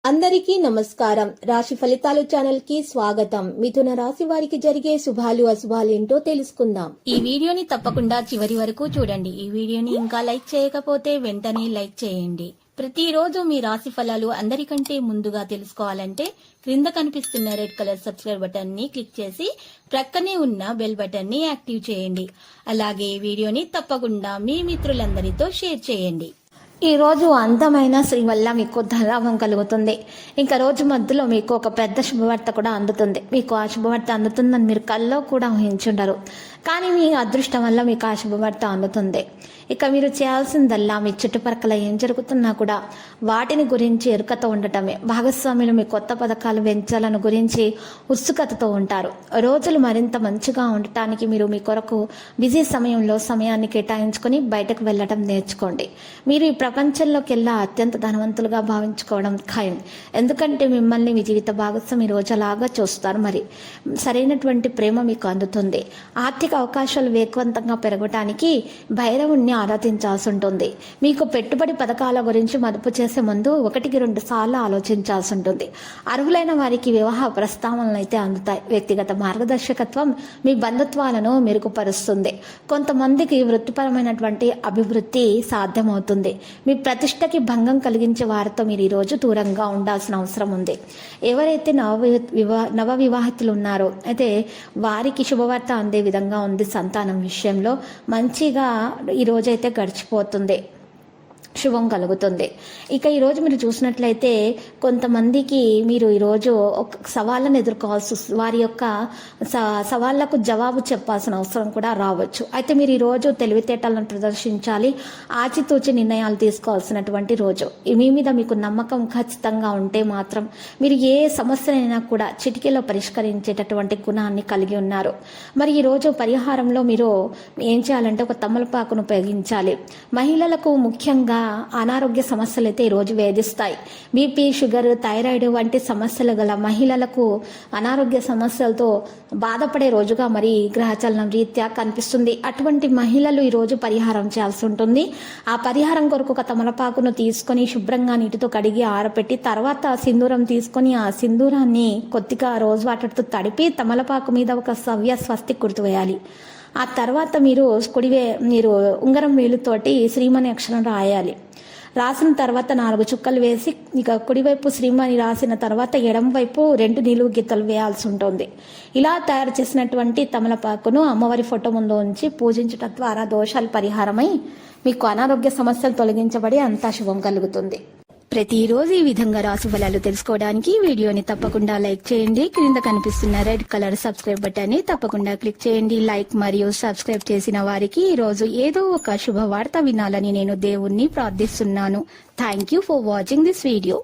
అందరికీ నమస్కారం. రాశి ఫలితాలు ఛానల్ కి స్వాగతం. మిథున రాశి వారికి జరిగే శుభాలు అశుభాలు ఏంటో తెలుసుకుందాం. ఈ వీడియోని తప్పకుండా చివరి వరకు చూడండి. ఈ వీడియోని ఇంకా లైక్ చేయకపోతే వెంటనే లైక్ చేయండి. ప్రతిరోజు మీ రాశి ఫలాలు అందరికంటే ముందుగా తెలుసుకోవాలంటే క్రింద కనిపిస్తున్న రెడ్ కలర్ సబ్స్క్రైబ్ బటన్ ని క్లిక్ చేసి ప్రక్కనే ఉన్న బెల్ బటన్ ని యాక్టివ్ చేయండి. అలాగే ఈ వీడియోని తప్పకుండా మీ మిత్రులందరితో షేర్ చేయండి. ఈ రోజు అందమైన స్త్రీ వల్ల మీకు ధనలాభం కలుగుతుంది. ఇంకా రోజు మధ్యలో మీకు ఒక పెద్ద శుభవార్త కూడా అందుతుంది. మీకు ఆ శుభవార్త అందుతుందని మీరు కల్లో కూడా ఊహించుండరు, కానీ మీ అదృష్టం వల్ల మీకు ఆ శుభవార్త అందుతుంది. ఇక మీరు చేయాల్సిందల్లా మీ చుట్టుపక్కల ఏం జరుగుతున్నా కూడా వాటిని గురించి ఎరుకతో ఉండటమే. భాగస్వాములు మీ కొత్త పథకాలు పెంచాలను గురించి ఉత్సుకతతో ఉంటారు. రోజులు మరింత మంచిగా ఉండటానికి మీరు మీ కొరకు బిజీ సమయంలో సమయాన్ని కేటాయించుకొని బయటకు వెళ్ళటం నేర్చుకోండి. మీరు ఈ ప్రపంచంలోకెల్లా అత్యంత ధనవంతులుగా భావించుకోవడం ఖాయం. ఎందుకంటే మిమ్మల్ని మీ జీవిత భాగస్వామి రోజు అలాగా చూస్తారు. మరి సరైనటువంటి ప్రేమ మీకు అందుతుంది. ఆర్థిక అవకాశాలు వేగవంతంగా పెరగటానికి భైరవుణ్ణి ఆరాధించాల్సి ఉంటుంది. మీకు పెట్టుబడి పథకాల గురించి మదుపు చేసే ముందు 1-2 సార్లు ఆలోచించాల్సి ఉంటుంది. అర్హులైన వారికి వివాహ ప్రస్తావనలు అయితే అందుతాయి. వ్యక్తిగత మార్గదర్శకత్వం మీ బంధుత్వాలను మెరుగుపరుస్తుంది. కొంతమందికి వృత్తిపరమైనటువంటి అభివృద్ధి సాధ్యమవుతుంది. మీ ప్రతిష్టకి భంగం కలిగించే వారితో మీరు ఈరోజు దూరంగా ఉండాల్సిన అవసరం ఉంది. ఎవరైతే నవ వివాహితులు ఉన్నారో అయితే వారికి శుభవార్త అందే విధంగా ఉంది. సంతానం విషయంలో మంచిగా ఈరోజైతే గడిచిపోతుంది, శుభం కలుగుతుంది. ఇక ఈరోజు మీరు చూసినట్లయితే కొంతమందికి మీరు ఈరోజు ఒక సవాళ్ళను ఎదుర్కోవాల్సి వస్తుంది. వారి యొక్క సవాళ్లకు జవాబు చెప్పాల్సిన అవసరం కూడా రావచ్చు. అయితే మీరు ఈరోజు తెలివితేటలను ప్రదర్శించాలి. ఆచితూచి నిర్ణయాలు తీసుకోవాల్సినటువంటి రోజు. మీ మీద మీకు నమ్మకం ఖచ్చితంగా ఉంటే మాత్రం మీరు ఏ సమస్యనైనా కూడా చిటికెలో పరిష్కరించేటటువంటి గుణాన్ని కలిగి ఉన్నారు. మరి ఈరోజు పరిహారంలో మీరు ఏం చేయాలంటే ఒక తమలపాకును ఉపయోగించాలి. మహిళలకు ముఖ్యంగా అనారోగ్య సమస్యలు అయితే ఈరోజు వేధిస్తాయి. బీపీ, షుగర్, థైరాయిడ్ వంటి సమస్యలు గల మహిళలకు అనారోగ్య సమస్యలతో బాధపడే రోజుగా మరి గ్రహచలనం రీత్యా కనిపిస్తుంది. అటువంటి మహిళలు ఈరోజు పరిహారం చేయాల్సి ఉంటుంది. ఆ పరిహారం కొరకు ఒక తమలపాకును తీసుకొని శుభ్రంగా నీటితో కడిగి ఆరపెట్టి తర్వాత సింధూరం తీసుకొని ఆ సింధూరాన్ని కొద్దిగా రోజ్ వాటర్తో తడిపి తమలపాకు మీద ఒక సవ్య స్వస్తిక్ గుర్తు వేయాలి. ఆ తర్వాత మీరు ఉంగరం వేలుతోటి శ్రీమణి అక్షరం రాయాలి. రాసిన తర్వాత 4 చుక్కలు వేసి ఇక కుడివైపు శ్రీమణి రాసిన తర్వాత ఎడమ వైపు 2 నిలువు గీతలు వేయాల్సి ఉంటుంది. ఇలా తయారు చేసినటువంటి తమలపాకును అమ్మవారి ఫోటో ముందు ఉంచి పూజించడం ద్వారా దోషాలు పరిహారమై మీకు అనారోగ్య సమస్యలు తొలగించబడి అంతా శుభం కలుగుతుంది. ప్రతిరోజు ఈ విధంగా రాశి ఫలాలు తెలుసుకోవడానికి వీడియోని తప్పకుండా లైక్ చేయండి. క్రింద కనిపిస్తున్న రెడ్ కలర్ సబ్స్క్రైబ్ బటన్ ని తప్పకుండా క్లిక్ చేయండి. లైక్ మరియు సబ్స్క్రైబ్ చేసిన వారికి ఈ రోజు ఏదో ఒక శుభవార్త వినాలని నేను దేవుణ్ణి ప్రార్థిస్తున్నాను. Thank you for watching this video.